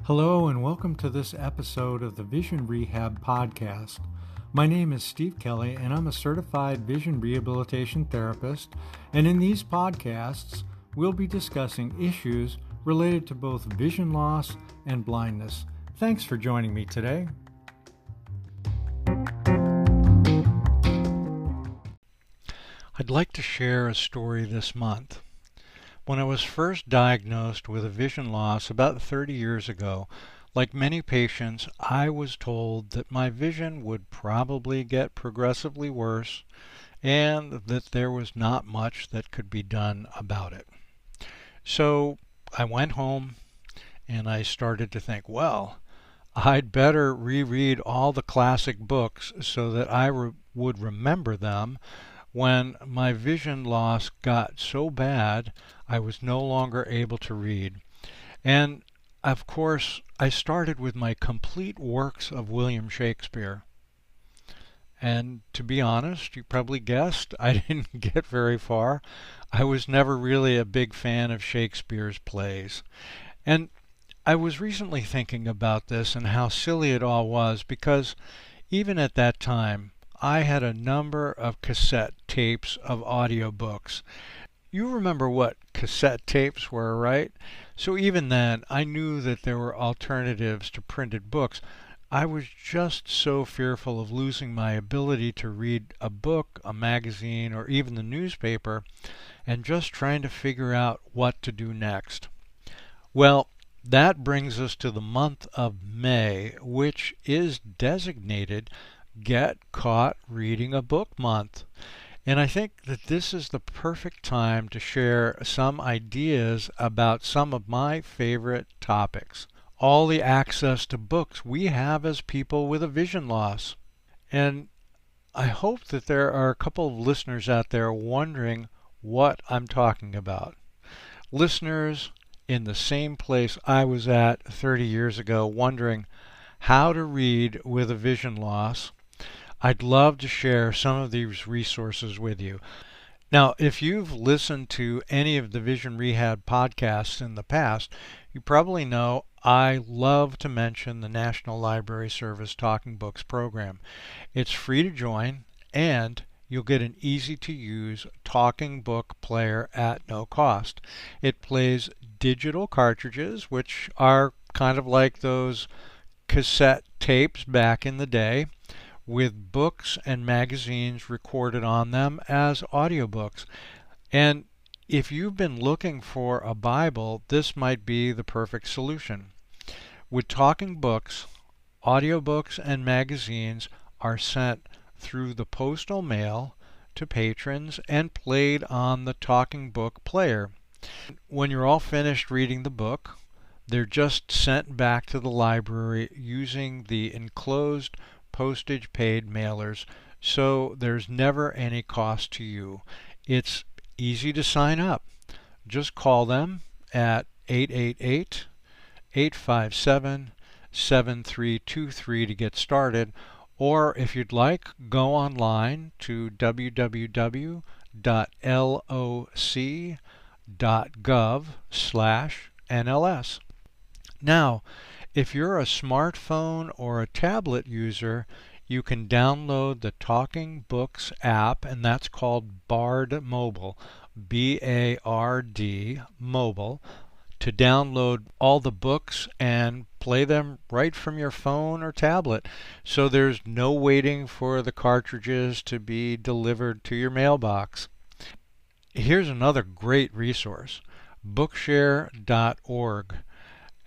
Hello and welcome to this episode of the Vision Rehab Podcast. My name is Steve Kelly and I'm a certified vision rehabilitation therapist, and in these podcasts we'll be discussing issues related to both vision loss and blindness. Thanks for joining me today. I'd like to share a story this month. When I was first diagnosed with a vision loss about 30 years ago, like many patients, I was told that my vision would probably get progressively worse and that there was not much that could be done about it. So I went home and I started to think, well, I'd better reread all the classic books so that I would remember them when my vision loss got so bad I was no longer able to read. And of course, I started with my complete works of William Shakespeare. And to be honest, you probably guessed, I didn't get very far. I was never really a big fan of Shakespeare's plays. And I was recently thinking about this and how silly it all was, because even at that time, I had a number of cassette tapes of audiobooks. You remember what cassette tapes were, right? So even then, I knew that there were alternatives to printed books. I was just so fearful of losing my ability to read a book, a magazine, or even the newspaper, and just trying to figure out what to do next. Well, that brings us to the month of May, which is designated Get Caught Reading a Book Month. And I think that this is the perfect time to share some ideas about some of my favorite topics. All the access to books we have as people with a vision loss. And I hope that there are a couple of listeners out there wondering what I'm talking about. Listeners in the same place I was at 30 years ago, wondering how to read with a vision loss. I'd love to share some of these resources with you. Now, if you've listened to any of the Vision Rehab podcasts in the past, you probably know I love to mention the National Library Service Talking Books program. It's free to join, and you'll get an easy-to-use talking book player at no cost. It plays digital cartridges, which are kind of like those cassette tapes back in the day, with books and magazines recorded on them as audiobooks. And if you've been looking for a Bible, this might be the perfect solution. With talking books, audiobooks and magazines are sent through the postal mail to patrons and played on the talking book player. When you're all finished reading the book, they're just sent back to the library using the enclosed postage paid mailers, so there's never any cost to you. It's easy to sign up. Just call them at 888-857-7323 to get started, or if you'd like, go online to www.loc.gov/NLS. Now, if you're a smartphone or a tablet user, you can download the Talking Books app, and that's called Bard Mobile, B-A-R-D, Mobile, to download all the books and play them right from your phone or tablet. So there's no waiting for the cartridges to be delivered to your mailbox. Here's another great resource, Bookshare.org.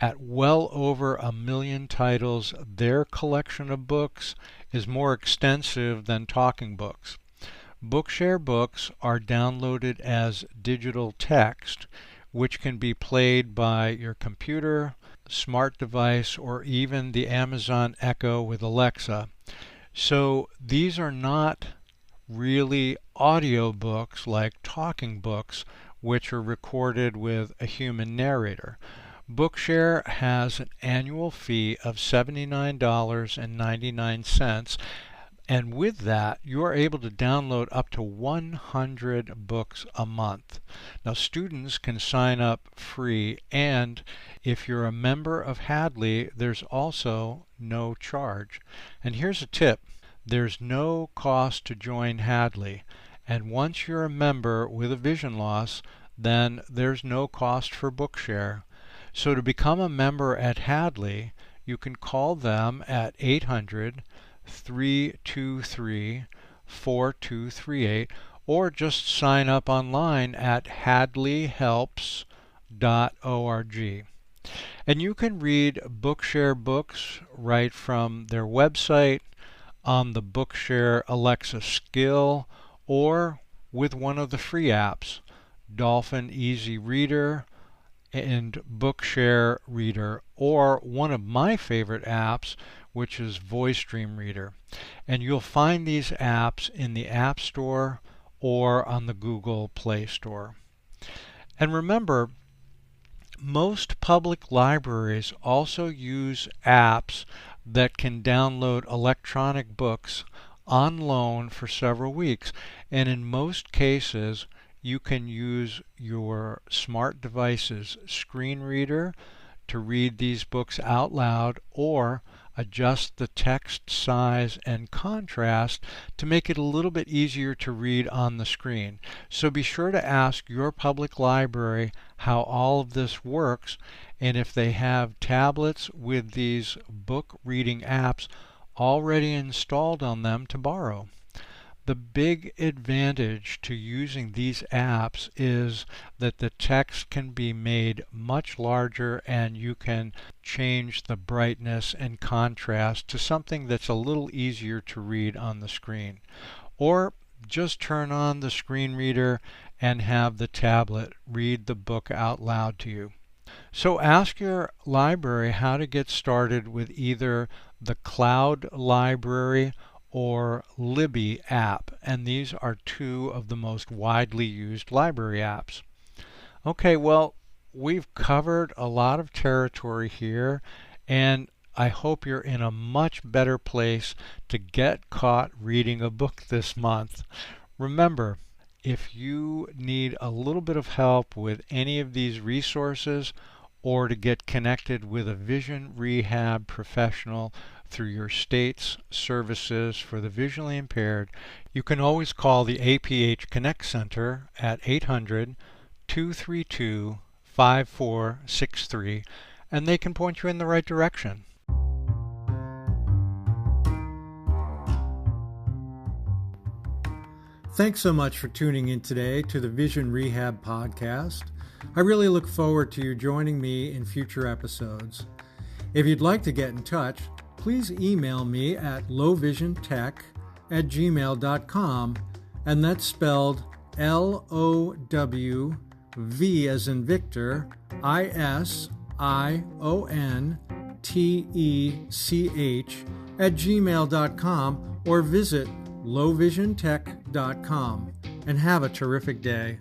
At well over 1 million titles, their collection of books is more extensive than talking books. Bookshare books are downloaded as digital text, which can be played by your computer, smart device, or even the Amazon Echo with Alexa. So these are not really audiobooks like talking books, which are recorded with a human narrator. Bookshare has an annual fee of $79.99, And with that, you are able to download up to 100 books a month. Now, students can sign up free, and if you're a member of Hadley, there's also no charge. And here's a tip. There's no cost to join Hadley. And once you're a member with a vision loss, then there's no cost for Bookshare. So to become a member at Hadley, you can call them at 800-323-4238 or just sign up online at hadleyhelps.org. And you can read Bookshare books right from their website, on the Bookshare Alexa skill, or with one of the free apps, Dolphin Easy Reader and Bookshare Reader, or one of my favorite apps, which is Voice Dream Reader. And you'll find these apps in the App Store or on the Google Play Store. And remember, most public libraries also use apps that can download electronic books on loan for several weeks. And in most cases, you can use your smart device's screen reader to read these books out loud, or adjust the text size and contrast to make it a little bit easier to read on the screen. So be sure to ask your public library how all of this works, and if they have tablets with these book reading apps already installed on them to borrow. The big advantage to using these apps is that the text can be made much larger, and you can change the brightness and contrast to something that's a little easier to read on the screen. Or just turn on the screen reader and have the tablet read the book out loud to you. So ask your library how to get started with either the Cloud Library or Libby app, and these are two of the most widely used library apps. Okay, well, we've covered a lot of territory here, and I hope you're in a much better place to get caught reading a book this month. Remember, if you need a little bit of help with any of these resources, or to get connected with a vision rehab professional through your state's services for the visually impaired, you can always call the APH Connect Center at 800-232-5463, and they can point you in the right direction. Thanks so much for tuning in today to the Vision Rehab Podcast. I really look forward to you joining me in future episodes. If you'd like to get in touch, please email me at lowvisiontech@gmail.com, and that's spelled LOWV as in Victor, ISIONTECH@gmail.com, or visit lowvisiontech.com, and have a terrific day.